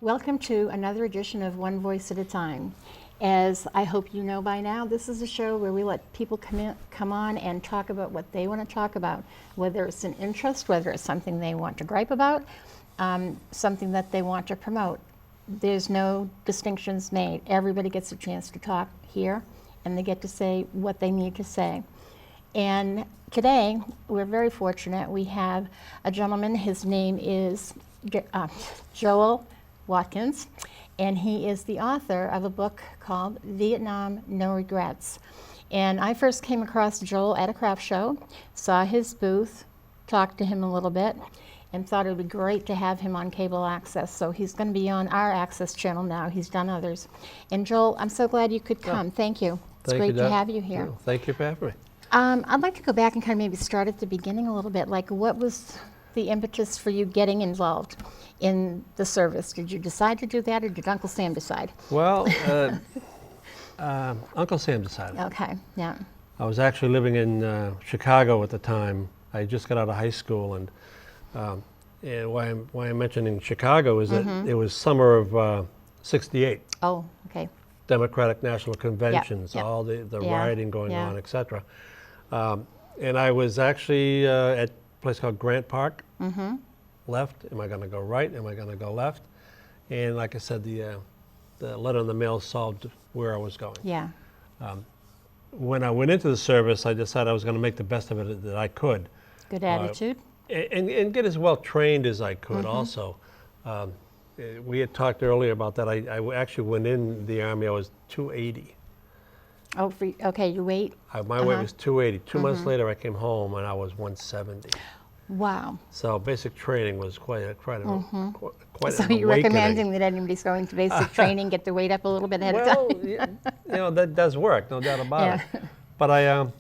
Welcome to another edition of One Voice at a Time. As I hope you know by now, this is a show where we let people come on and talk about what they want to talk about, whether it's an interest, whether it's something they want to gripe about, something that they want to promote. There's no distinctions made. Everybody gets a chance to talk here, and they get to say what they need to say. And today, we're very fortunate. We have a gentleman. His name is Joel Watkins, and he is the author of a book called Vietnam, No Regrets. And I first came across Joel at a craft show, saw his booth, talked to him a little bit, and thought it would be great to have him on cable access. So he's going to be on our access channel now. He's done others. And Joel, I'm so glad you could come. Thank you. It's great to have you here. Thank you for having me. I'd like to go back and kind of maybe start at the beginning a little bit. Like, what was the impetus for you getting involved in the service? Did you decide to do that, or did Uncle Sam decide? Well, Uncle Sam decided. Okay, yeah. I was actually living in Chicago at the time. I just got out of high school, and why I'm mentioning Chicago is that it was summer of '68. Oh, okay. Democratic National Conventions, Yep. all the rioting going on, Yeah. etc. And I was actually at a place called Grant Park. Left. Am I going to go right? Am I going to go left? And like I said, the letter in the mail solved where I was going. Yeah. When I went into the service, I decided I was going to make the best of it that I could. Good attitude. And get as well trained as I could also. We had talked earlier about that. I actually went in the Army, I was 280. Oh, okay, your weight? My weight was 280. 2 months later, I came home and I was 170. Wow. So basic training was quite So an you're awakening. recommending that anybody's going to basic training get their weight up a little bit ahead of time? Well, that does work, no doubt about it. But I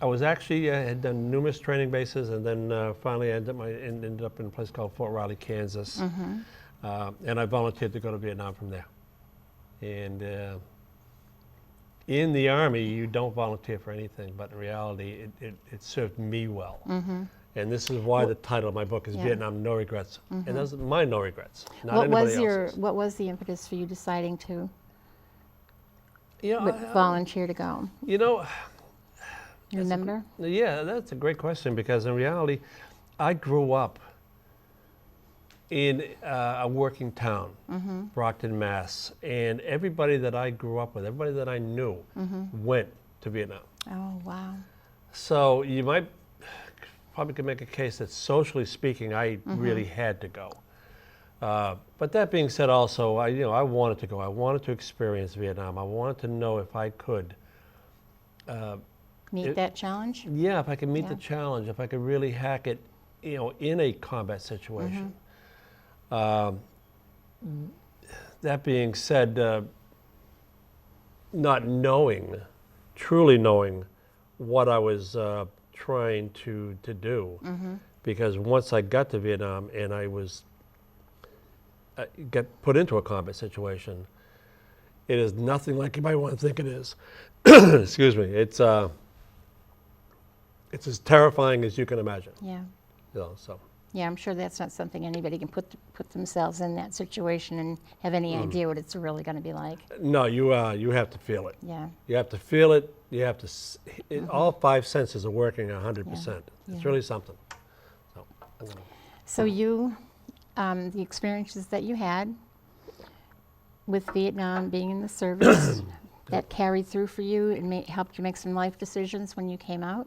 was actually had done numerous training bases, and then finally ended up in a place called Fort Riley, Kansas, and I volunteered to go to Vietnam from there. And in the Army, you don't volunteer for anything, but in reality, it served me well. And this is why the title of my book is Vietnam, No Regrets. And those are my no regrets, not anybody else's. What was the impetus for you deciding to You know, volunteer to go? You know, You remember? Yeah, that's a great question, because in reality, I grew up in a working town, Brockton, Mass, and everybody that I grew up with, everybody that I knew, went to Vietnam. Oh, wow. So you might probably could make a case that socially speaking, I really had to go. But that being said, also, I wanted to go. I wanted to experience Vietnam. I wanted to know if I could Meet that challenge? Yeah, if I could meet the challenge, if I could really hack it, in a combat situation. That being said, not knowing, truly knowing what I was trying to do, because once I got to Vietnam and I was got put into a combat situation, it is nothing like you might want to think it is. Excuse me. It's as terrifying as you can imagine. Yeah. So. Yeah, I'm sure that's not something anybody can put themselves in that situation and have any idea what it's really going to be like. No, you have to feel it. Yeah. You have to feel it. You have to. All five senses are working 100%. It's really something. So you, the experiences that you had with Vietnam, being in the service, that carried through for you and helped you make some life decisions when you came out?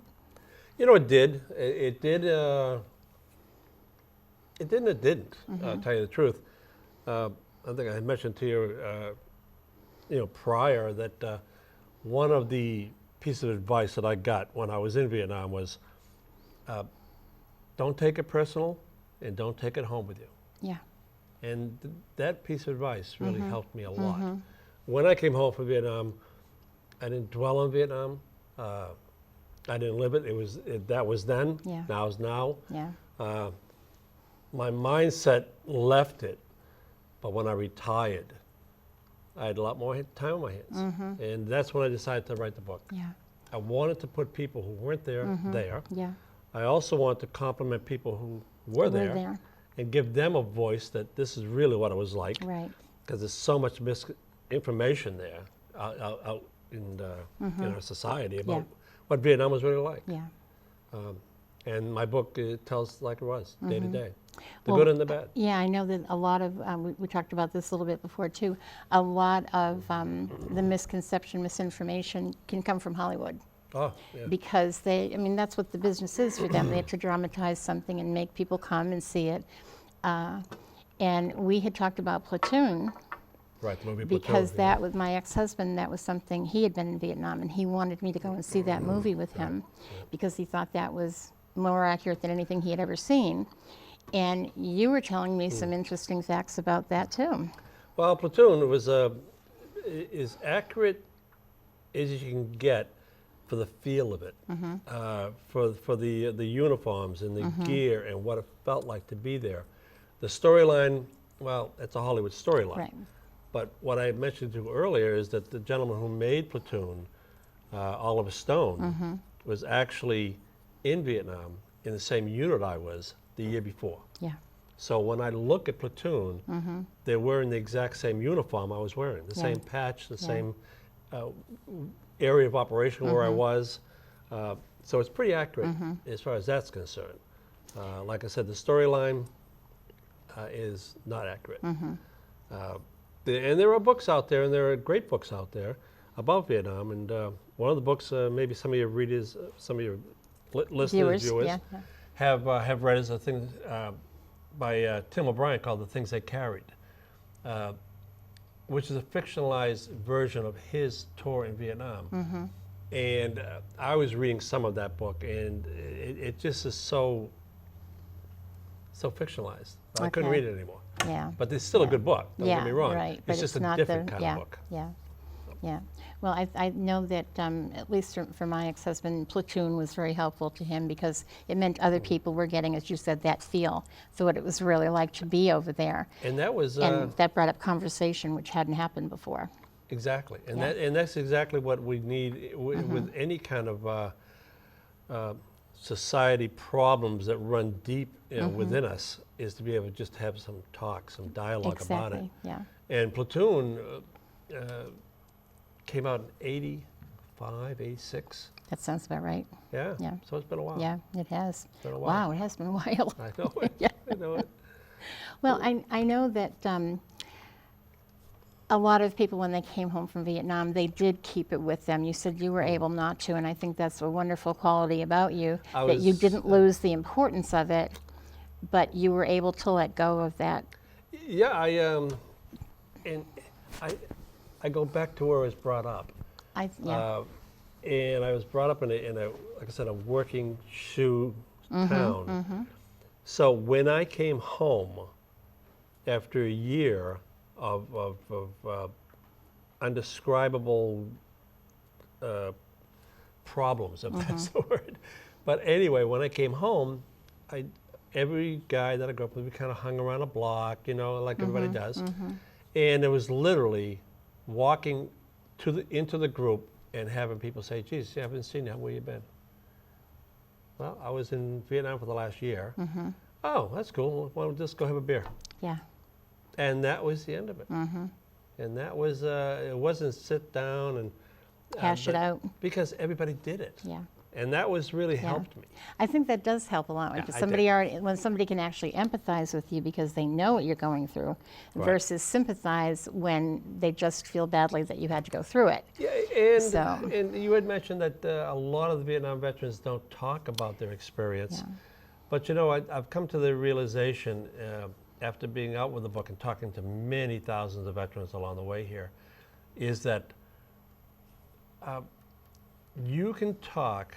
It did. It did. It didn't. It didn't. I'll tell you the truth. I think I had mentioned to you, prior that one of the pieces of advice that I got when I was in Vietnam was, don't take it personal, and don't take it home with you. Yeah. And that piece of advice really helped me a lot. When I came home from Vietnam, I didn't dwell on Vietnam. I didn't live it. That was then. Yeah. Now is now. Yeah. My mindset left it, but when I retired, I had a lot more time on my hands. And that's when I decided to write the book. Yeah. I wanted to put people who weren't there there. Yeah. I also wanted to compliment people who were there, and give them a voice that this is really what it was like. Right. Because there's so much misinformation there out in our society about what Vietnam was really like. Yeah. And my book tells like it was, day to day, the Well, good and the bad. Yeah, I know that a lot of, we talked about this a little bit before too, a lot of the misconception, misinformation can come from Hollywood. Oh, yeah. Because I mean, that's what the business is for them. They have to dramatize something and make people come and see it. And we had talked about Platoon, Right, the movie Platoon. because that was my ex-husband, that was something, he had been in Vietnam and he wanted me to go and see that movie with him because he thought that was more accurate than anything he had ever seen. And you were telling me some interesting facts about that too. Well, Platoon was as accurate as you can get for the feel of it, for the uniforms and the gear and what it felt like to be there. The storyline, well, it's a Hollywood storyline. Right. But what I mentioned to you earlier is that the gentleman who made Platoon, Oliver Stone, was actually in Vietnam in the same unit I was the year before. Yeah. So when I look at Platoon, they're wearing the exact same uniform I was wearing, the same patch, the same area of operation where I was. So it's pretty accurate as far as that's concerned. Like I said, the storyline is not accurate. And there are books out there, and there are great books out there about Vietnam. And one of the books, maybe some of your readers, some of your listeners, viewers, have read is a thing by Tim O'Brien called "The Things They Carried," which is a fictionalized version of his tour in Vietnam. And I was reading some of that book, and it just is so fictionalized. I couldn't read it anymore. Yeah. But it's still a good book, don't get me wrong. Right. But It's just a not different kind of book. Yeah. Yeah. Well, I know that at least for my ex-husband, Platoon was very helpful to him because it meant other people were getting, as you said, that feel for what it was really like to be over there. And that was And that brought up conversation, which hadn't happened before. exactly, and that's exactly what we need with any kind of society problems that run deep within us, is to be able to just have some talk, some dialogue about it. Exactly. Yeah. And Platoon came out in 85, 86. That sounds about right. Yeah. Yeah. So it's been a while. Yeah, it has. been a while. Wow, it has been a while. I know it. Yeah. I know it. Well, I know that a lot of people, when they came home from Vietnam, they did keep it with them. You said you were able not to, and I think that's a wonderful quality about you, that you didn't lose the importance of it, but you were able to let go of that. Yeah, I go back to where I was brought up. And I was brought up in a, like I said, a working shoe town. So when I came home after a year of undescribable problems, if that's the word. But anyway, when I came home, every guy that I grew up with, we kind of hung around a block, like everybody does. And it was literally walking into the group and having people say, geez, I haven't seen you. Where you been? Well, I was in Vietnam for the last year. Oh, that's cool. Why don't we just go have a beer? Yeah. And that was the end of it. And that was, it wasn't sit down and Hash it out. Because everybody did it. Yeah. And that was really helped me. I think that does help a lot when when somebody can actually empathize with you because they know what you're going through, versus sympathize when they just feel badly that you had to go through it. Yeah, and you had mentioned that a lot of the Vietnam veterans don't talk about their experience. Yeah. But I've come to the realization after being out with the book and talking to many thousands of veterans along the way here, is that you can talk,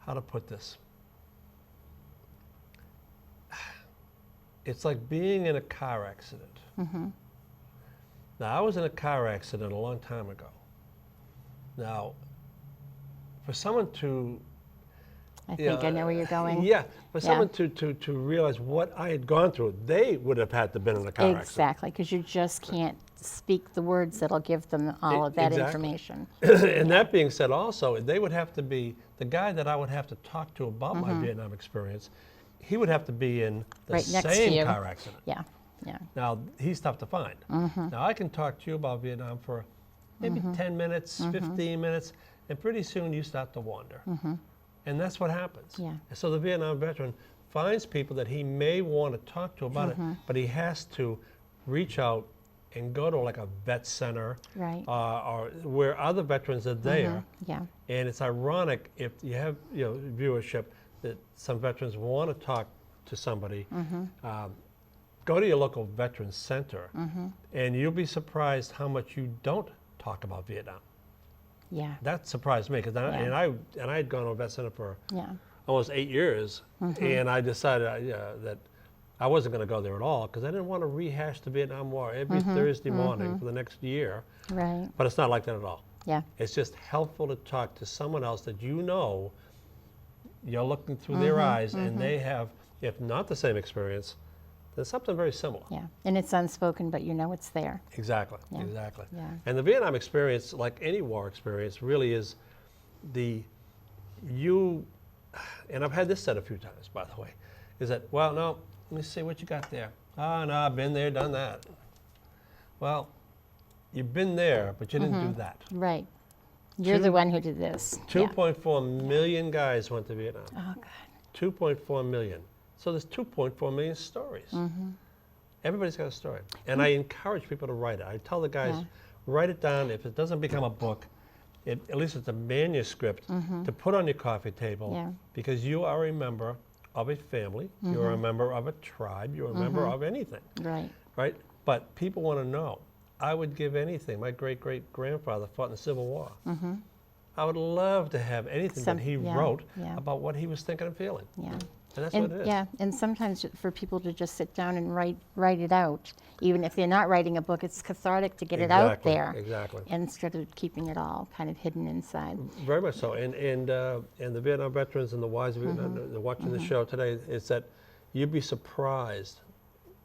how to put this? It's like being in a car accident. Now, I was in a car accident a long time ago. Now, for someone to... I think I know where you're going. Yeah, for someone to realize what I had gone through, they would have had to have been in a car accident. Exactly, because you just can't speak the words that'll give them all of that information. And that being said also, they would have to be, the guy that I would have to talk to about my Vietnam experience he would have to be in the Right next to same you. car accident. Yeah, yeah. Now, he's tough to find. Now, I can talk to you about Vietnam for maybe 10 minutes, 15 minutes, and pretty soon you start to wander. And that's what happens. Yeah. So the Vietnam veteran finds people that he may want to talk to about it, but he has to reach out and go to like a vet center, Right. or where other veterans are there. Yeah. And it's ironic if you have viewership that some veterans want to talk to somebody. Go to your local veterans center, and you'll be surprised how much you don't talk about Vietnam. Yeah. That surprised me because I had gone to a vet center for Yeah. almost 8 years, and I decided that I wasn't going to go there at all because I didn't want to rehash the Vietnam War every Thursday morning for the next year. Right. But it's not like that at all. Yeah. It's just helpful to talk to someone else that you're looking through their eyes, and they have, if not the same experience, then something very similar. Yeah. And it's unspoken, but you know it's there. Exactly, Yeah. exactly. Yeah. And the Vietnam experience, like any war experience, really is and I've had this said a few times, by the way, is that, well, no, let me see what you got there. Oh, no, I've been there, done that. Well, you've been there, but you didn't do that. Right. You're the one who did this. Yeah. 2.4 million guys went to Vietnam. Oh, God. 2.4 million. So there's 2.4 million stories. Everybody's got a story. And I encourage people to write it. I tell the guys, write it down. If it doesn't become a book, at least it's a manuscript to put on your coffee table, Yeah. because you are a member of a family, you're a member of a tribe, you're a member of anything, Right. right? But people want to know. I would give anything. My great-great-grandfather fought in the Civil War. I would love to have anything that he wrote about what he was thinking and feeling. Yeah. And that's what it is. Yeah, and sometimes for people to just sit down and write it out, even if they're not writing a book, it's cathartic to get it out Exactly, there. exactly. Instead of keeping it all kind of hidden inside. Very much so. And the Vietnam veterans and the wives of Vietnam, they're watching the show today, is that you'd be surprised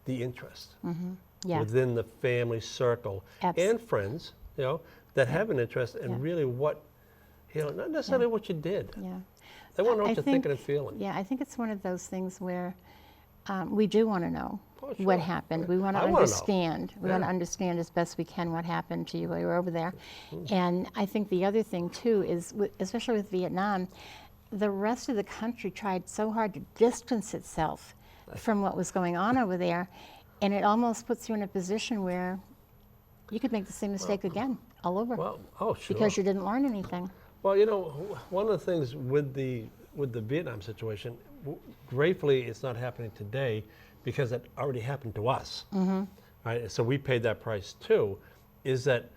the interest Yeah. within the family circle and friends, that have an interest in really what, not necessarily what you did. Yeah. They want to know I what you're think- thinking and feeling. Yeah, I think it's one of those things where we do want to know Oh, sure. what happened. We want to I wanna know. understand. We want to Yeah. understand as best we can what happened to you while you were over there. And I think the other thing too is, especially with Vietnam, the rest of the country tried so hard to distance itself from what was going on over there, and it almost puts you in a position where you could make the same mistake again, all over, Well, oh, sure. because you didn't learn anything. Well, one of the things with the Vietnam situation, gratefully it's not happening today because it already happened to us, right? So we paid that price too, is that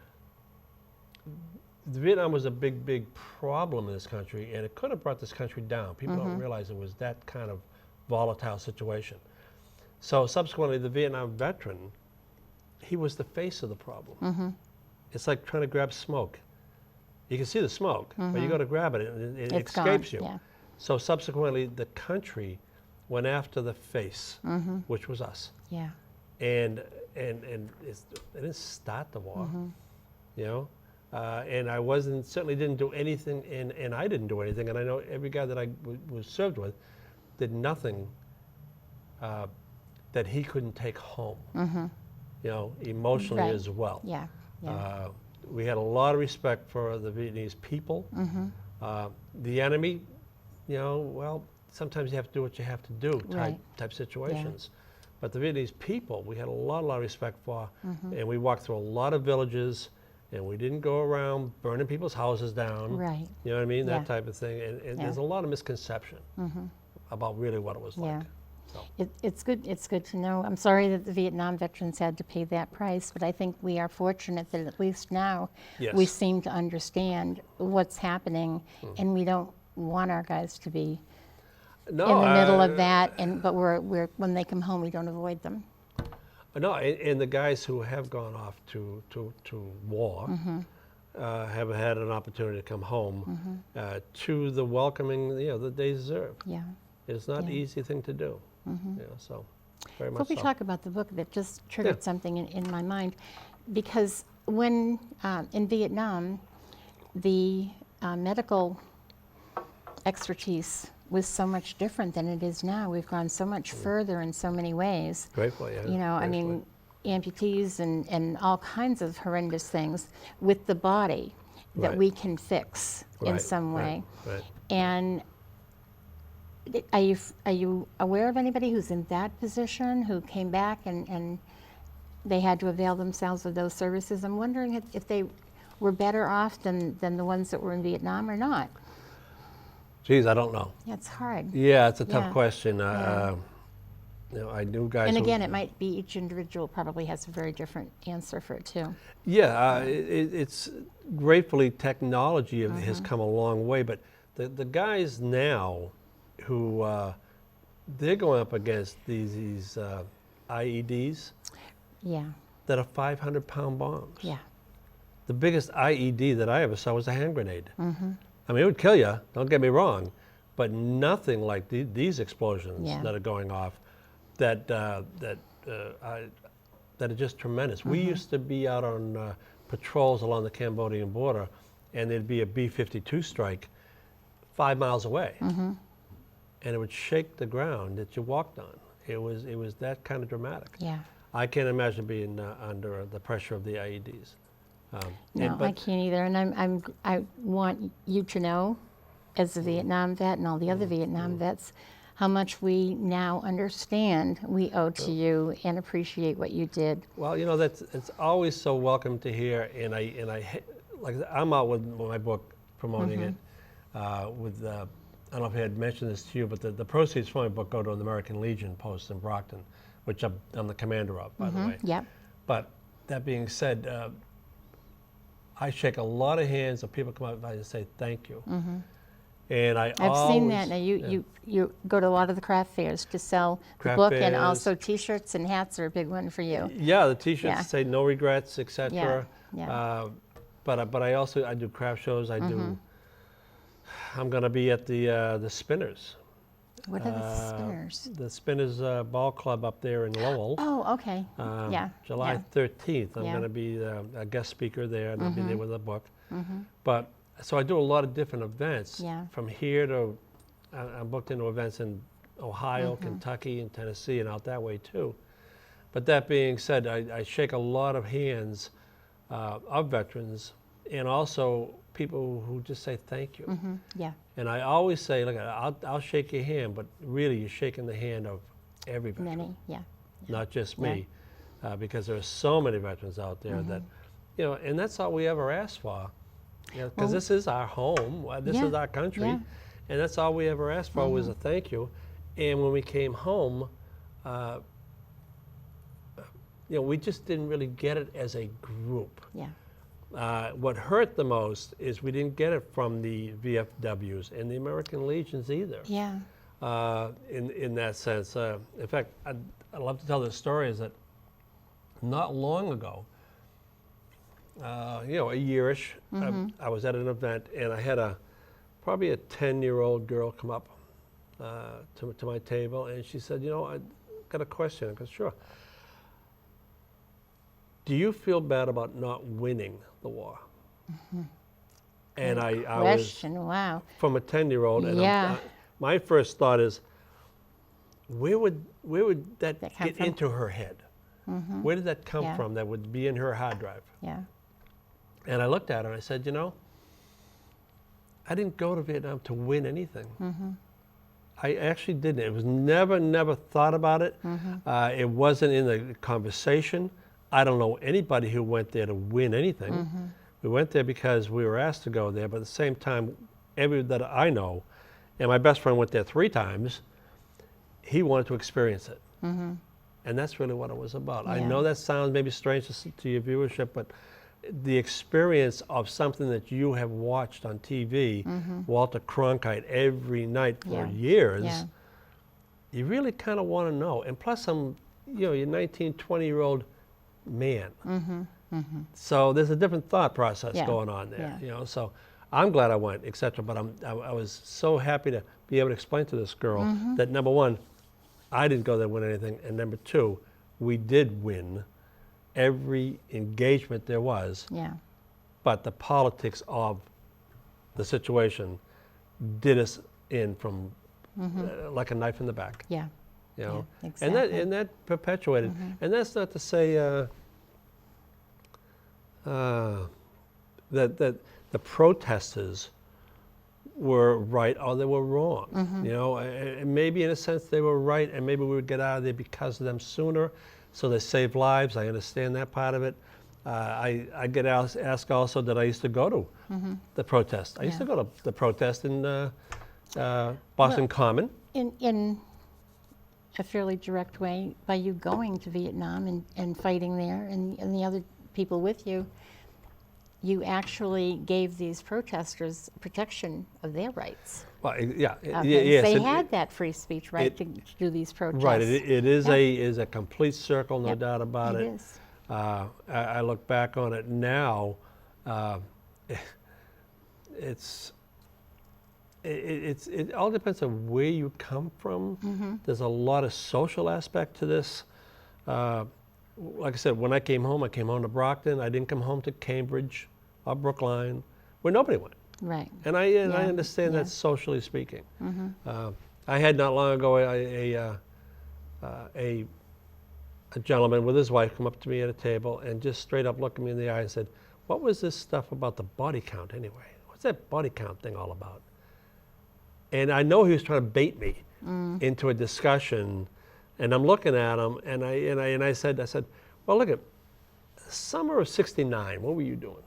Vietnam was a big, big problem in this country, and it could have brought this country down. People don't realize it was that kind of volatile situation. So subsequently, the Vietnam veteran, he was the face of the problem. It's like trying to grab smoke. You can see the smoke, but you go to grab it, and it It's escapes gone, you. yeah. So subsequently, the country went after the face, which was us. Yeah. And it didn't start the war, and I certainly didn't do anything, and I didn't do anything, and I know every guy that I was served with did nothing that he couldn't take home, emotionally Right. as well. Yeah. Yeah. We had a lot of respect for the Vietnamese people. The enemy, well, sometimes you have to do what you have to do Right. type situations. But the Vietnamese people, we had a lot of respect for, and we walked through a lot of villages, and we didn't go around burning people's houses down. Right. You know what I mean? Yeah. That type of thing. And Yeah. there's a lot of misconception about really what it was Yeah. like. So. It's good to know. I'm sorry that the Vietnam veterans had to pay that price, but I think we are fortunate that at least now we Yes. seem to understand what's happening, and we don't want our guys to be No, in the middle of that. But we're when they come home, we don't avoid them. No, and the guys who have gone off to war have had an opportunity to come home to the welcoming that they deserve. Yeah. It's not an Yeah. easy thing to do. So very Before much we so. talk about the book, that just triggered Yeah. something in my mind, because when in Vietnam, the medical expertise was so much different than it is now. We've gone so much further in so many ways. Gratefully, yeah. You know, I mean, amputees and all kinds of horrendous things with the body that Right. we can fix in Right, some right, way. right. And are you aware of anybody who's in that position who came back and they had to avail themselves of those services? I'm wondering if they were better off than the ones that were in Vietnam or not. Geez, I don't know. Yeah, it's hard. Yeah, it's a tough Yeah. question. Yeah. You know, I knew guys And who- again, it might be each individual probably has a very different answer for it too. Yeah, it's gratefully technology Mm-hmm. has come a long way, but the guys now who they're going up against these IEDs Yeah, that are 500-pound bombs. yeah, The biggest IED that I ever saw was a hand grenade. Mm-hmm. I mean, it would kill you. Don't get me wrong, but nothing like these explosions Yeah. that are going off that are just tremendous. We used to be out on patrols along the Cambodian border, and there'd be a B-52 strike 5 miles away, and it would shake the ground that you walked on. It was that kind of dramatic. yeah. I can't imagine being under the pressure of the IEDs. No, I can't either. And I want you to know, as a Vietnam vet and all the other Vietnam vets, how much we now understand we owe to you and appreciate what you did. Well, you know, it's always so welcome to hear, and like I'm out with my book promoting it. With I don't know if I had mentioned this to you, but the proceeds from my book go to an American Legion post in Brockton, which I'm the commander of, by the way. Yep. But that being said, I shake a lot of hands of people come up and say thank you. And I've seen that. Now you go to a lot of the craft fairs to sell the Craft book, and fairs. also T-shirts and hats are a big one for you. Yeah, the T-shirts Yeah. say no regrets, etc. Yeah. But I do craft shows. I'm going to be at the Spinners. What are the spinners? The Spinners Ball Club up there in Lowell. Oh, okay. Yeah. July yeah. 13th. I'm Yeah. going to be a guest speaker there, and I'll be there with a book. But so I do a lot of different events. Yeah. From here to, I'm booked into events in Ohio, Kentucky, and Tennessee, and out that way too. But that being said, I shake a lot of hands of veterans, and also people who just say thank you. Yeah. And I always say, look, I'll shake your hand, but really you're shaking the hand of every veteran, Many. Yeah. not just me, because there are so many veterans out there that, you know, and that's all we ever ask for, because Well, this is our home, this yeah, is our country, yeah. and that's all we ever asked for was a thank you. And when we came home, you know, we just didn't really get it as a group. Yeah. What hurt the most is we didn't get it from the VFWs and the American Legions either. Yeah. In that sense, in fact, I'd love to tell this story. Is that not long ago, you know, a yearish, I was at an event and I had probably a 10-year-old girl come up to my table, and she said, you know, I got a question. I go, sure. Do you feel bad about not winning the war? And I was Question. Wow. from a 10-year-old, and Yeah. my first thought is, where would that That come get from? into her head? Where did that come Yeah. from that would be in her hard drive? Yeah. And I looked at her and I said, you know, I didn't go to Vietnam to win anything. I actually didn't. It was never thought about it. It wasn't in the conversation. I don't know anybody who went there to win anything. We went there because we were asked to go there, but at the same time, every that I know, and my best friend went there 3 times, he wanted to experience it. And that's really what it was about. I Yeah. know that sounds maybe strange to your viewership, but the experience of something that you have watched on TV, Walter Cronkite, every night for Yeah. years, Yeah. you really kind of want to know. And plus, you're 19, 20-year-old man. So there's a different thought process Yeah. going on there. Yeah. You know, so I'm glad I went, etc. But I was so happy to be able to explain to this girl that, number one, I didn't go there to win anything, and number two, we did win every engagement there was, Yeah. but the politics of the situation did us in from like a knife in the back. Yeah. You know, Yeah, and exactly. that perpetuated. And that's not to say that the protesters were right or they were wrong. You know, and maybe in a sense they were right, and maybe we would get out of there because of them sooner, so they saved lives. I understand that part of it. I get asked also that I used to go to the protest. I used to go to the protest in Boston Common. In a fairly direct way, by you going to Vietnam and fighting there, and the other people with you, you actually gave these protesters protection of their rights. Well, yeah, Okay, yes. they had that free speech right to do these protests. Right, it is Yeah. is a complete circle, no Yep, doubt about it. It is. I look back on it now. It all depends on where you come from. There's a lot of social aspect to this. Like I said, when I came home to Brockton. I didn't come home to Cambridge or Brookline, where nobody went. Right. And I understand that socially speaking. I had not long ago a gentleman with his wife come up to me at a table and just straight up looked at me in the eye and said, "What was this stuff about the body count anyway? What's that body count thing all about?" And I know he was trying to bait me into a discussion, and I'm looking at him, and I said, "Well, look at summer of '69. What were you doing?"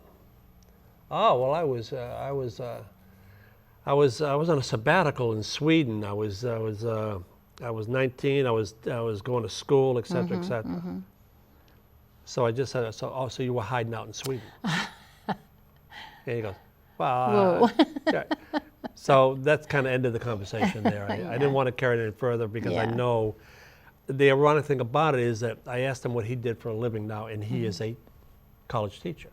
"Oh, well, I was on a sabbatical in Sweden. I was 19. I was going to school, et cetera, et cetera." So I just said, "So you were hiding out in Sweden?" And he goes, "Well." Whoa. Yeah. So that's kind of ended the conversation there. I didn't want to carry it any further because I Yeah. know the ironic thing about it is that I asked him what he did for a living now, and he is a college teacher.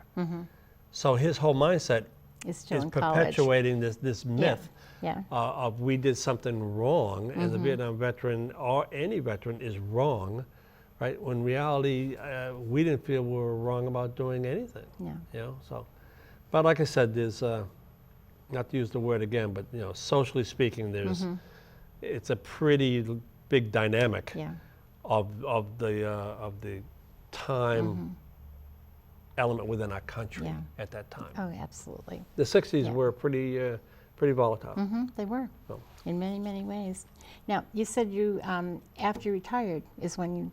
So his whole mindset Is still is in college. perpetuating this myth Yeah. of we did something wrong, and the Vietnam veteran or any veteran is wrong, right? When in reality, we didn't feel we were wrong about doing anything. Yeah. You know, so. But like I said, there's not to use the word again, but socially speaking, there's it's a pretty big dynamic Yeah. of the time element within our country Yeah. at that time. Oh, absolutely. The '60s Yeah. were pretty volatile. They were, So. in many, many ways. Now, you said you, after you retired, is when you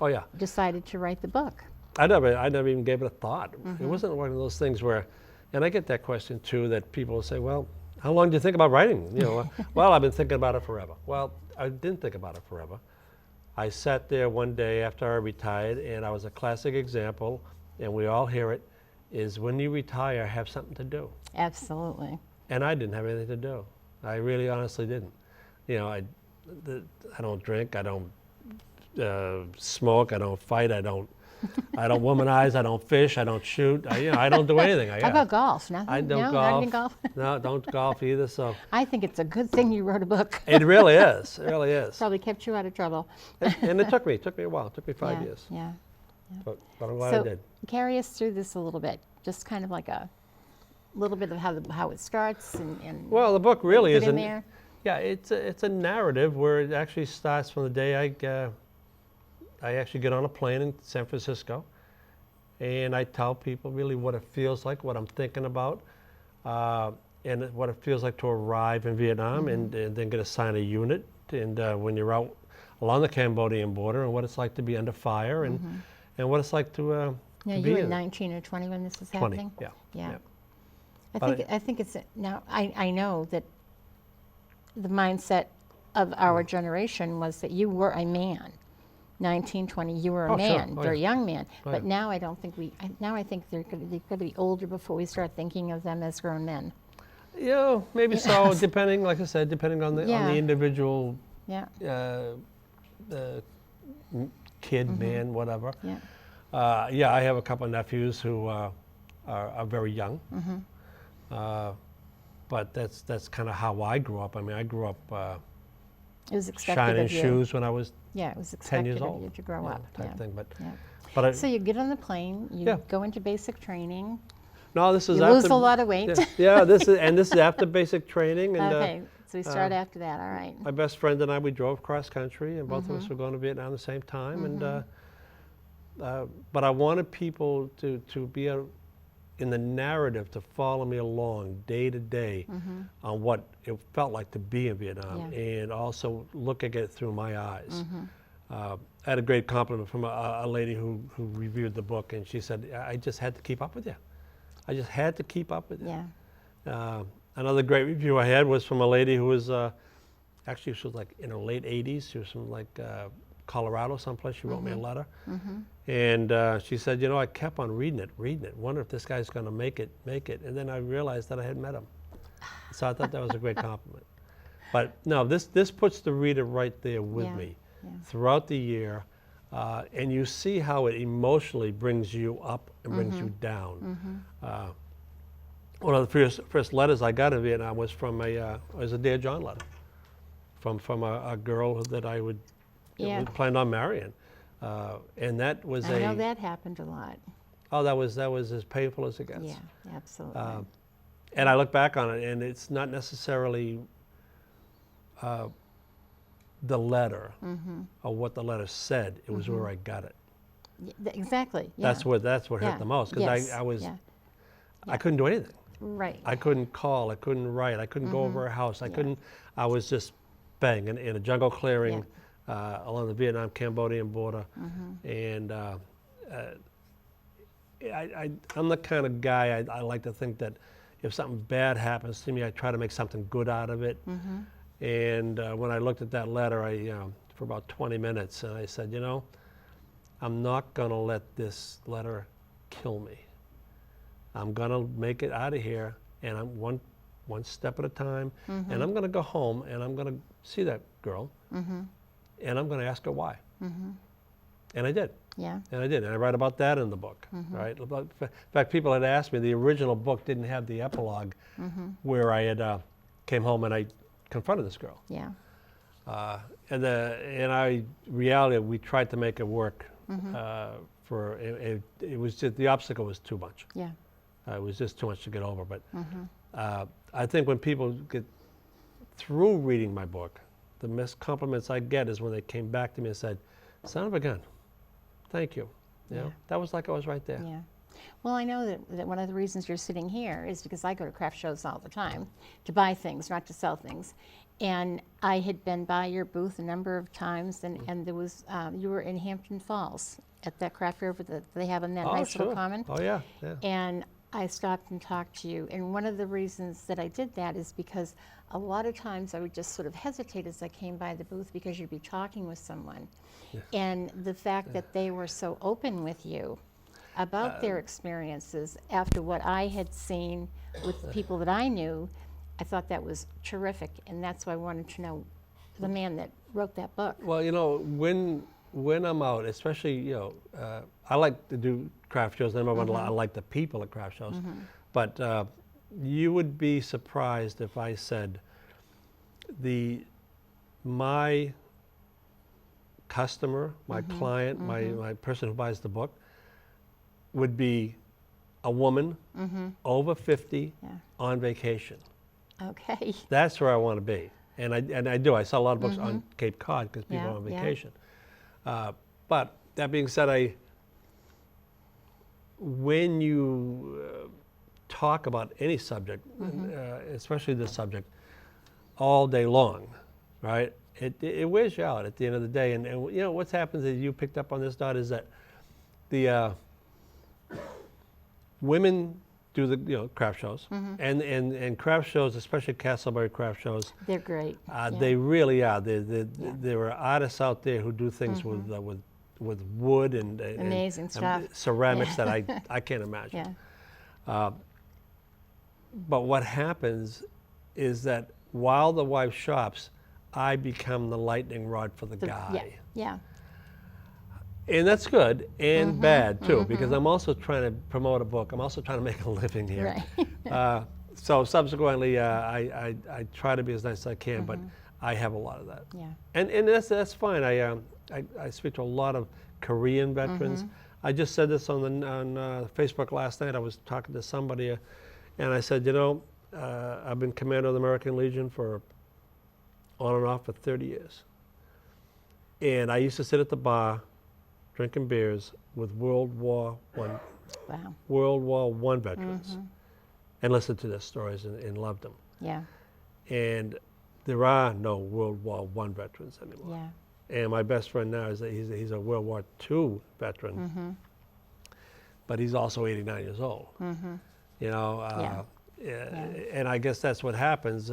Oh yeah, decided to write the book. I never even gave it a thought. It wasn't one of those things where, and I get that question too, that people will say, "Well, how long do you think about writing?" Well, I've been thinking about it forever. Well, I didn't think about it forever. I sat there one day after I retired, and I was a classic example, and we all hear it, is when you retire, have something to do. Absolutely. And I didn't have anything to do. I really honestly didn't. I don't drink, I don't smoke, I don't fight, I don't womanize, I don't fish, I don't shoot, I don't do anything. How about golf? Nothing? I don't no, golf. Not even golf? No, don't golf either. So I think it's a good thing you wrote a book. it really is. It really is. Probably kept you out of trouble. And it took me a while. It took me 5 Yeah, years. Yeah. But I'm glad So I did. carry us through this a little bit, just kind of like a little bit of how it starts and Well, the book really get is in there. Yeah, it's a narrative where it actually starts from the day I actually get on a plane in San Francisco, and I tell people really what it feels like, what I'm thinking about, and what it feels like to arrive in Vietnam and then get assigned a unit, and when you're out along the Cambodian border, and what it's like to be under fire, and what it's like to Yeah, to you be were in 19 or 20 when this is 20. happening? Yeah. Yeah. yeah. I think it's, now, I know that the mindset of our generation was that you were a man. 19, 20, you were a Oh, sure. man, Oh, very yeah. young man. Oh, But yeah. now I don't think now I think they've got to be older before we start thinking of them as grown men. Yeah, maybe so. Depending, like I said, depending on the Yeah. individual Yeah, kid, man, whatever. yeah. Yeah, I have a couple of nephews who are very young. But that's kind of how I grew up. I mean, I grew up It was expected shining of you. shoes when I was Yeah, it was 10 expected years of old. you to grow up. type Yeah. thing. Yeah. But So you get on the plane, you Yeah. go into basic training, no, this is you after lose a lot of weight. Yeah, this is after basic training, and Okay. So we start after that. All right. My best friend and I, we drove cross country, and both of us were going to Vietnam at the same time. But I wanted people to be in the narrative, to follow me along day to day on what it felt like to be in Vietnam, and also looking at it through my eyes. I had a great compliment from a lady who reviewed the book, and she said, I just had to keep up with you. I just had to keep up with you. Yeah. Another great review I had was from a lady who was, actually she was like in her late 80s. She was from like Colorado someplace. She wrote me a letter. And she said, you know, I kept on reading it. Wonder if this guy's going to make it. And then I realized that I had met him. So I thought that was a great compliment. But no, this puts the reader right there with me throughout the year. And you see how it emotionally brings you up and brings you down. One of the first letters I got in Vietnam was from was a Dear John letter from a girl that I would planned on marrying. And that was I know that happened a lot. Oh, that was as painful as it gets. Yeah, absolutely. And I look back on it, and it's not necessarily the letter or what the letter said. It was where I got it. Exactly. Yeah. That's what hurt the most, because I couldn't do anything. Right. I couldn't call. I couldn't write. I couldn't go over her house. I couldn't. I was just bang in a jungle clearing along the Vietnam-Cambodian border, and I'm the kind of guy I like to think that if something bad happens to me, I try to make something good out of it. And when I looked at that letter, for about 20 minutes, and I said, you know, I'm not going to let this letter kill me. I'm going to make it out of here, and I'm one step at a time, and I'm going to go home, and I'm going to see that girl, and I'm going to ask her why. And I did. Yeah. And I did. And I write about that in the book, right? In fact, people had asked me, the original book didn't have the epilogue where I had came home and I confronted this girl. Yeah. Reality, we tried to make it work. It was just, the obstacle was too much. Yeah. It was just too much to get over. But I think when people get through reading my book, the missed compliments I get is when they came back to me and said, "Son of a gun, thank you." You know, that was like I was right there. Yeah. Well, I know that one of the reasons you're sitting here is because I go to craft shows all the time to buy things, not to sell things. And I had been by your booth a number of times, and there was you were in Hampton Falls at that craft fair that they have in that nice little common. Oh yeah, yeah. And I stopped and talked to you. And one of the reasons that I did that is because a lot of times I would just sort of hesitate as I came by the booth because you'd be talking with someone. And the fact that they were so open with you about their experiences after what I had seen with the people that I knew, I thought that was terrific. And that's why I wanted to know the man that wrote that book. Well, you know, when I'm out, especially, you know, I like to do craft shows. Number one, I like the people at craft shows. But you would be surprised if I said my customer, my client, my person who buys the book would be a woman over 50 on vacation. Okay. That's where I want to be. And I do. I sell a lot of books on Cape Cod because people are on vacation. But that being said, when you talk about any subject, especially this subject, all day long, right? It wears you out at the end of the day. And you know what's happened is you picked up on this, Dot, is that the women do the craft shows, and craft shows, especially Castleberry craft shows. They're great. They really are. There are artists out there who do things with wood and amazing stuff, ceramics that I can't imagine. But what happens is that while the wife shops, I become the lightning rod for the guy. Yeah. And that's good and bad too, because I'm also trying to promote a book. I'm also trying to make a living here. Right. So subsequently, I try to be as nice as I can, but I have a lot of that. Yeah. And that's fine. I speak to a lot of Korean veterans. I just said this on Facebook last night. I was talking to somebody, and I said, you know, I've been commander of the American Legion for on and off for 30 years. And I used to sit at the bar drinking beers with World War I veterans and listen to their stories and loved them. Yeah. And there are no World War I veterans anymore. Yeah. And my best friend now is he's a World War II veteran, but he's also 89 years old. You know, and I guess that's what happens.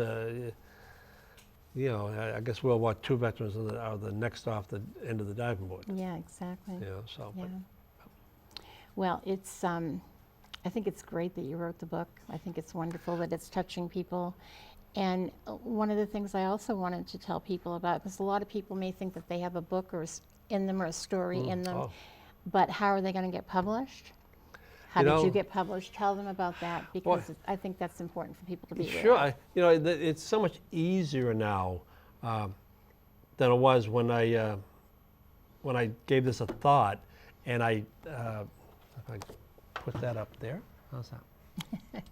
You know, I guess World War II veterans are the next off the end of the diving board. Yeah, exactly. You know, so. Yeah. Well, it's, I think it's great that you wrote the book. I think it's wonderful that it's touching people. And one of the things I also wanted to tell people about, because a lot of people may think that they have a book in them or a story in them, but how are they going to get published? How did you get published? Tell them about that, because I think that's important for people to be aware. Sure. You know, it's so much easier now than it was when I gave this a thought, and if I put that up there, how's that?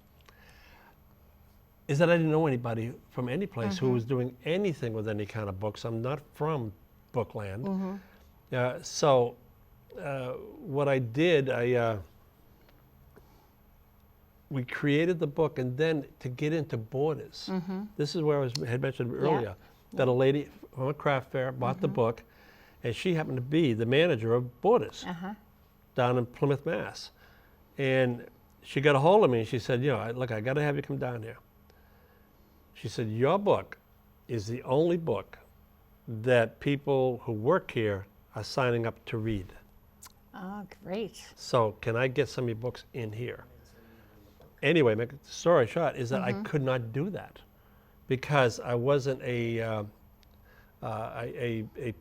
Is that I didn't know anybody from any place who was doing anything with any kind of books. I'm not from Bookland. So what I did, we created the book, and then to get into Borders, this is where I had mentioned earlier, that a lady from a craft fair bought the book, and she happened to be the manager of Borders down in Plymouth, Mass. And she got a hold of me, and she said, you know, look, I got to have you come down here. She said, your book is the only book that people who work here are signing up to read. Oh, great. So can I get some of your books in here? Anyway, make the story short, is that I could not do that because I wasn't a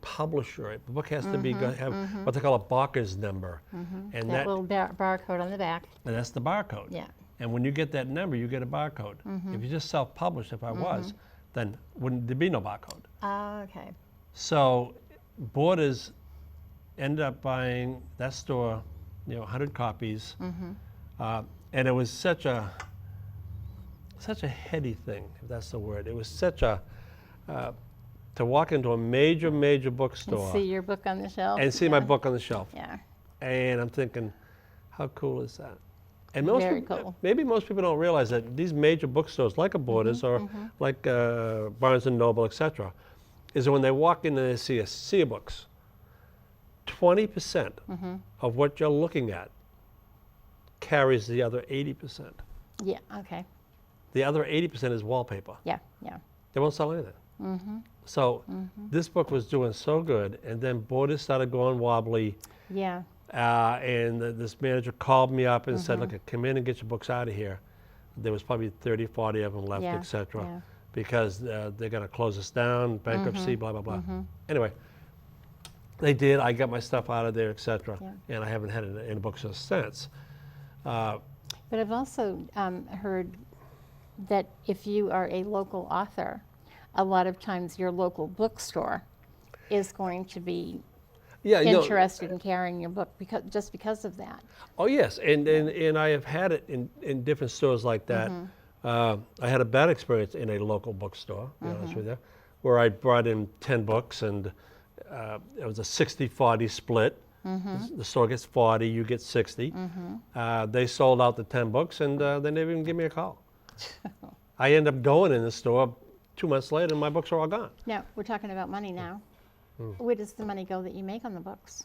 publisher. The book has to be have what they call a Barker's number, and that little barcode on the back. And that's the barcode. Yeah. And when you get that number, you get a barcode. If you just self-published, if I was, then wouldn't there be no barcode? Oh, okay. So Borders ended up buying that store, you know, 100 copies. And it was such a heady thing, if that's the word. It was such a to walk into a major bookstore And see your book on the shelf. and see my book on the shelf. Yeah. And I'm thinking, how cool is that? And Very cool. Maybe most people don't realize that these major bookstores, like a Borders or like Barnes and Noble, etc., is that when they walk in and they see a sea of books, 20% of what you're looking at carries the other 80%. Yeah, okay. The other 80% is wallpaper. Yeah, yeah. They won't sell anything. So this book was doing so good, and then Borders started going wobbly. Yeah. And this manager called me up and said, look, come in and get your books out of here. There was probably 30, 40 of them left, et cetera, because they're going to close us down, bankruptcy, blah, blah, blah. Anyway, they did. I got my stuff out of there, et cetera, and I haven't had it in a bookstore since. But I've also heard that if you are a local author, a lot of times your local bookstore is going to be interested in carrying your book because of that. Oh yes, and I have had it in different stores like that. I had a bad experience in a local bookstore, to be honest with you, where I brought in 10 books, and it was a 60-40 split. The store gets 40, you get 60. They sold out the 10 books, and they never even give me a call. I end up going in the store 2 months later, and my books are all gone. Now, we're talking about money now. Where does the money go that you make on the books?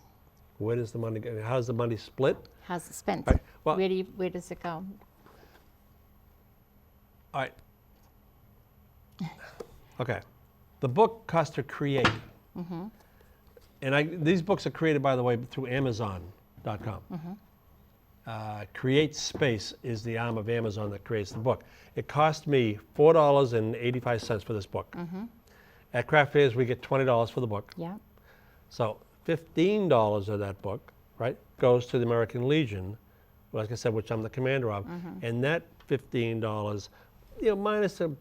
Where does the money go? How's the money split? How's it spent? Right. Well, where does it go? All right. Okay. The book cost to create. And these books are created, by the way, through Amazon.com. Create Space is the arm of Amazon that creates the book. It cost me $4.85 for this book. At craft fairs, we get $20 for the book. Yeah. So $15 of that book, right, goes to the American Legion, like I said, which I'm the commander of. And that $15, you know, minus the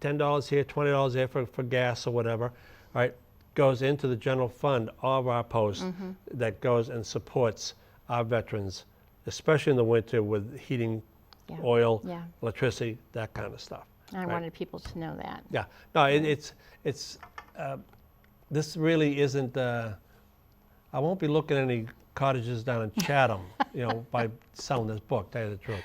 $10 here, $20 there for gas or whatever, right, goes into the general fund of our post that goes and supports our veterans, especially in the winter with heating, oil, electricity, that kind of stuff. I wanted people to know that. Yeah, no, it's this really isn't, I won't be looking at any cottages down in Chatham, by selling this book, tell you the truth.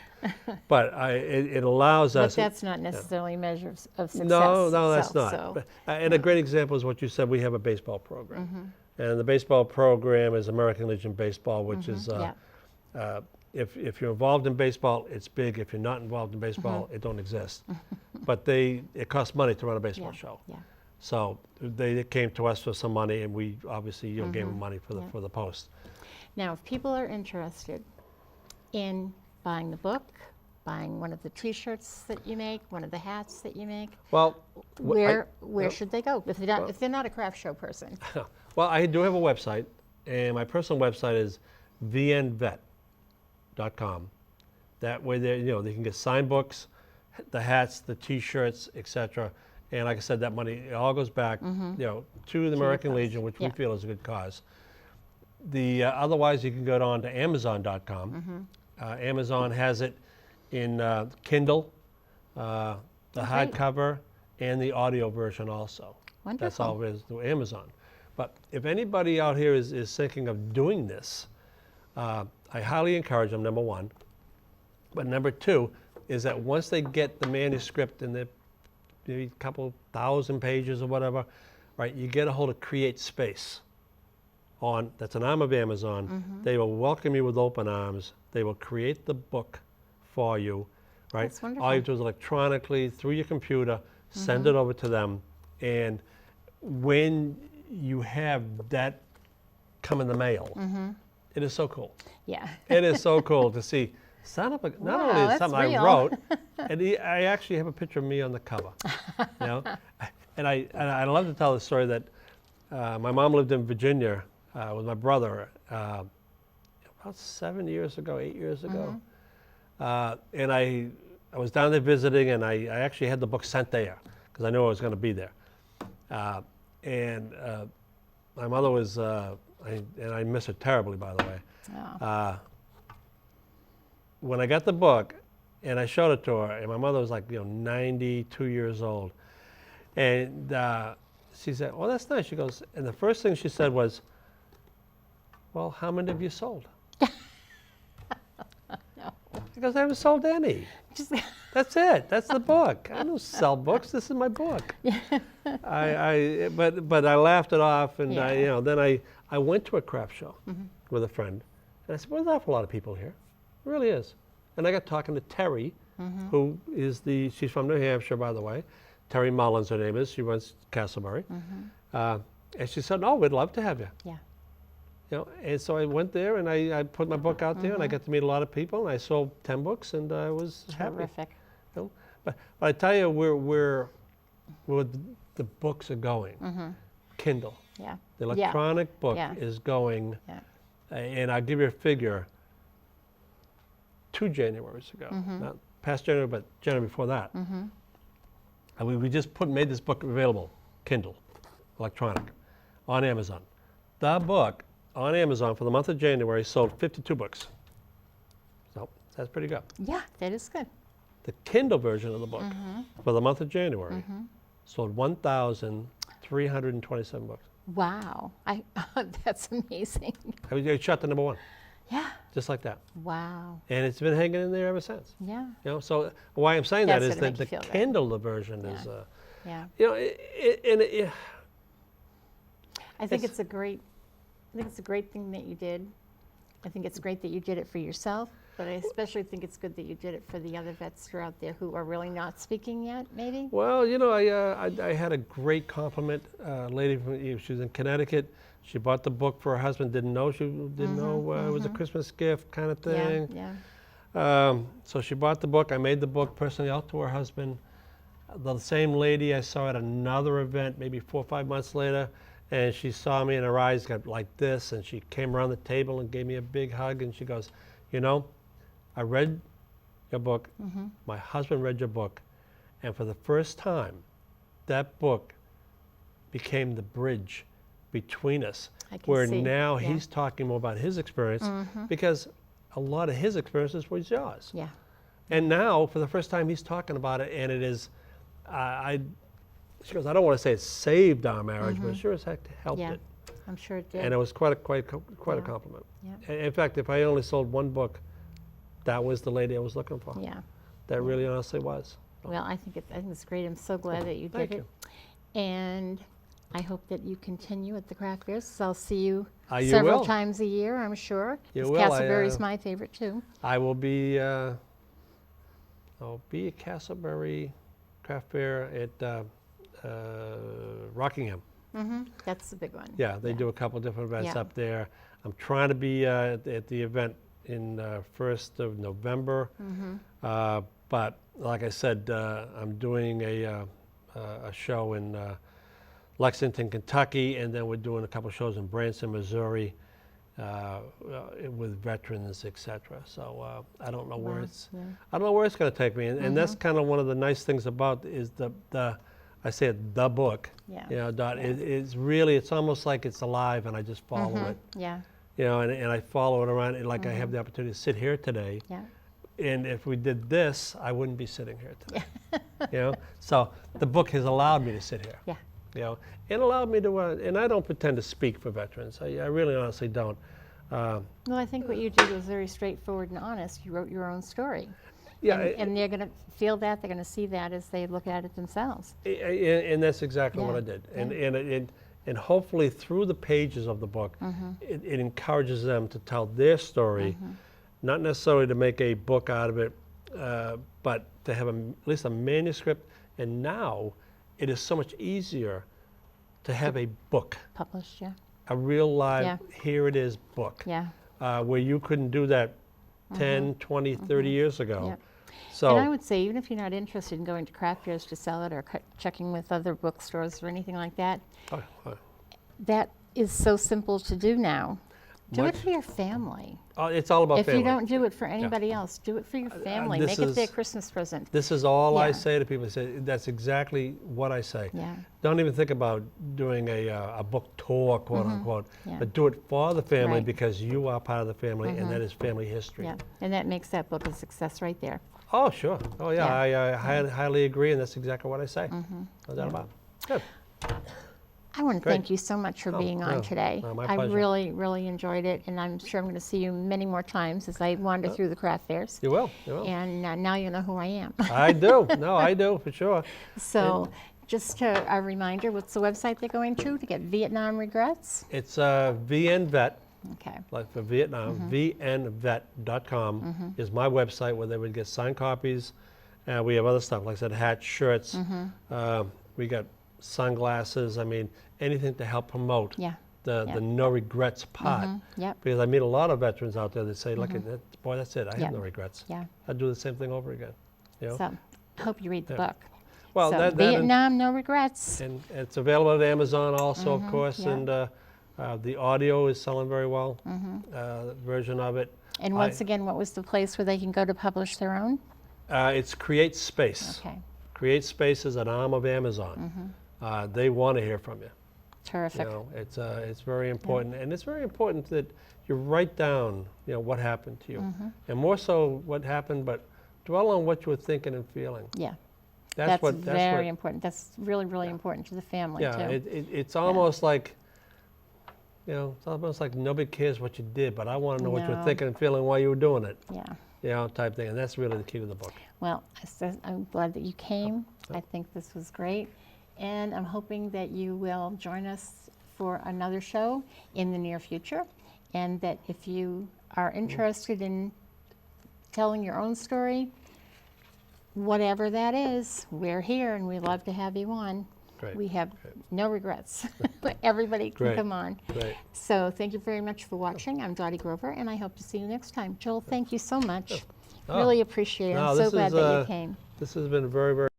But it allows But us. that's not necessarily a measure of success. No, that's itself, not. So, And a great example is what you said, we have a baseball program. And the baseball program is American Legion Baseball, which is, yeah. if you're involved in baseball, it's big. If you're not involved in baseball, it don't exist. But it costs money to run a baseball show. Yeah. So they came to us for some money, and we obviously gave them money for the post. Now, if people are interested in buying the book, buying one of the T-shirts that you make, one of the hats that you make, Well, where should they go if they're not a craft show person? Well, I do have a website, and my personal website is vnvet.com. That way, they can get signed books, the hats, the T-shirts, etc. And like I said, that money it all goes back, to the American cause. Legion, which we Yeah. feel is a good cause. Otherwise, you can go on to Amazon.com. Amazon has it in Kindle, the hardcover, and the audio version also. Wonderful. That's all it is through Amazon. But if anybody out here is thinking of doing this, I highly encourage them, number one. But number two is that once they get the manuscript and maybe a couple thousand pages or whatever, right, you get a hold of Create Space. That's an arm of Amazon. They will welcome you with open arms. They will create the book for you, right? That's wonderful. All you do is electronically, through your computer, send it over to them. And when you have that come in the mail, it is so cool. Yeah. It is so cool to see. Not Wow, only is that's something real. I wrote, and I actually have a picture of me on the cover. And I love to tell the story that my mom lived in Virginia with my brother about 7 years ago, 8 years ago. And I was down there visiting, and I actually had the book sent there because I knew I was going to be there. And my mother was, and I miss her terribly, by the way. Oh. When I got the book and I showed it to her, and my mother was like 92 years old, and she said, "Well, that's nice." She goes, and the first thing she said was, "Well, how many have you sold?" No. She goes, "I haven't sold any. Just, That's it. That's the book. I don't sell books. This is my book." But I laughed it off, and Yeah. then I went to a craft show with a friend, and I said, "Well, there's an awful lot of people here. It really is." And I got talking to Terry, who is she's from New Hampshire, by the way. Terry Mullins, her name is. She runs Castleberry. And she said, "No, we'd love to have you." yeah. And so I went there, and I put my book out there, and I got to meet a lot of people, and I sold 10 books, and I was happy. Terrific. But I tell you, where the books are going, Kindle. Yeah. The electronic book Yeah. is going, Yeah. and I'll give you a figure, 2 Januaries ago, not past January, but January before that. And we just made this book available, Kindle, electronic, on Amazon. The book on Amazon for the month of January sold 52 books. So that's pretty good. Yeah, that is good. The Kindle version of the book for the month of January sold 1,327 books. Wow. That's amazing. It shot to number 1, Yeah. just like that. Wow. And it's been hanging in there ever since. Yeah. So why I'm saying that That's is gonna that make the you feel good. Kindle version is, Yeah. I think It's- it's a great thing that you did. I think it's great that you did it for yourself, but I especially think it's good that you did it for the other vets who are out there who are really not speaking yet, maybe. Well, I had a great compliment. Lady from she was in Connecticut. She bought the book for her husband. Didn't know it was a Christmas gift kind of thing. Yeah. So she bought the book. I made the book personally out to her husband. The same lady I saw at another event maybe 4 or 5 months later, and she saw me and her eyes got like this, and she came around the table and gave me a big hug, and she goes, I read your book. My husband read your book, and for the first time, that book became the bridge between us, I can where see, now yeah. he's talking more about his experience because a lot of his experiences was yours. Yeah. And now, for the first time, he's talking about it, and it is, she goes, I don't want to say it saved our marriage, but it sure as heck helped Yeah. it. I'm sure it did. And it was quite a Yeah. compliment. Yeah. In fact, if I only sold one book, that was the lady I was looking for. Yeah. That really honestly was. Well, I think it's great. I'm so glad that you did Thank it. And I hope that you continue at the craft fairs. So I'll see you You several will. times a year, I'm sure. You 'Cause will. Castleberry's my favorite too. I will be, I'll be at Castleberry Craft Fair at Rockingham. That's the big one. Yeah, they do a couple different events Yeah. up there. I'm trying to be at the event in 1st of November. But like I said, I'm doing a show in Lexington, Kentucky, and then we're doing a couple shows in Branson, Missouri, with veterans, etc. So I don't know where Wow, it's yeah. I don't know where it's going to take me, and that's kind of one of the nice things about is the I say it, the book. Yeah. You know, Dot. It's really, it's almost like it's alive, and I just follow it. Yeah. You know, and I follow it around, and like I have the opportunity to sit here today. Yeah. And if we did this, I wouldn't be sitting here today. You know, so the book has allowed me to sit here. Yeah. You know, and allowed me to, and I don't pretend to speak for veterans. I really honestly don't. Well, I think what you did was very straightforward and honest. You wrote your own story. Yeah, And they're going to feel that. They're going to see that as they look at it themselves. and that's exactly what Yeah, I did. yeah. And hopefully through the pages of the book, it encourages them to tell their story, not necessarily to make a book out of it, but to have at least a manuscript. And now it is so much easier to have a book, Published, yeah. a real live, Yeah. here it is book, Yeah. where you couldn't do that 10, 20, 30 years ago. Yeah. So, And I would say, even if you're not interested in going to craft fairs to sell it or checking with other bookstores or anything like that, oh, that is so simple to do now. Do it Much- for your family. it's all about If family. you don't do it for anybody else, do it for your family. this Make it their is- Christmas present. This is all I Yeah. say to people. Say that's exactly what I say. Yeah. Don't even think about doing a book tour, quote unquote, Yeah. but do it for the family Right. because you are part of the family, and that is family history. Yeah. And that makes that book a success right there. Oh, sure. Oh, yeah. Yeah. I highly agree, and that's exactly what I say. No doubt about it. Good. I want to Great. thank you so much for being on no, today. no, my I pleasure. really, really enjoyed it, and I'm sure I'm going to see you many more times as I wander through the craft fairs. You will. You will. And now you know who I am. I do. No, I do for sure. So just a reminder, what's the website they're going to get Vietnam Regrets? It's VN Vet, Okay. like for Vietnam. VNVet.com is my website where they would get signed copies. We have other stuff, like I said, hats, shirts. We got sunglasses. I mean, anything to help promote Yeah. the Yeah. no regrets part. Yep. Because I meet a lot of veterans out there that say, look, boy, that's it. I Yeah. have no regrets. Yeah. I'd do the same thing over again. You know? So I hope you read the Yeah. book. Well, So, that and, Vietnam, no regrets. and it's available at Amazon also, of course. yeah. And the audio is selling very well, version of it. And once again, what was the place where they can go to publish their own? It's Create Space. Okay. Create Space is an arm of Amazon. They want to hear from you. Terrific. You know, it's very important, and it's very important that you write down, you know, what happened to you, and more so what happened, but dwell on what you were thinking and feeling. Yeah. That's what. Very important. That's really, really important to the family, Yeah, too. it's almost like, you know, it's almost like nobody cares what you did, but I want to know what you were No. thinking and feeling while you were doing it. Yeah. You know, type thing, and that's really the key to the book. Well, I'm glad that you came. I think this was great. And I'm hoping that you will join us for another show in the near future. And that if you are interested in telling your own story, whatever that is, we're here and we'd love to have you on. Great. We have no regrets. Everybody can Great. come on. Great. So thank you very much for watching. I'm Dottie Grover, and I hope to see you next time. Joel, thank you so much. Oh. Really appreciate it. No, I'm so this glad is, that you came. This has been very, very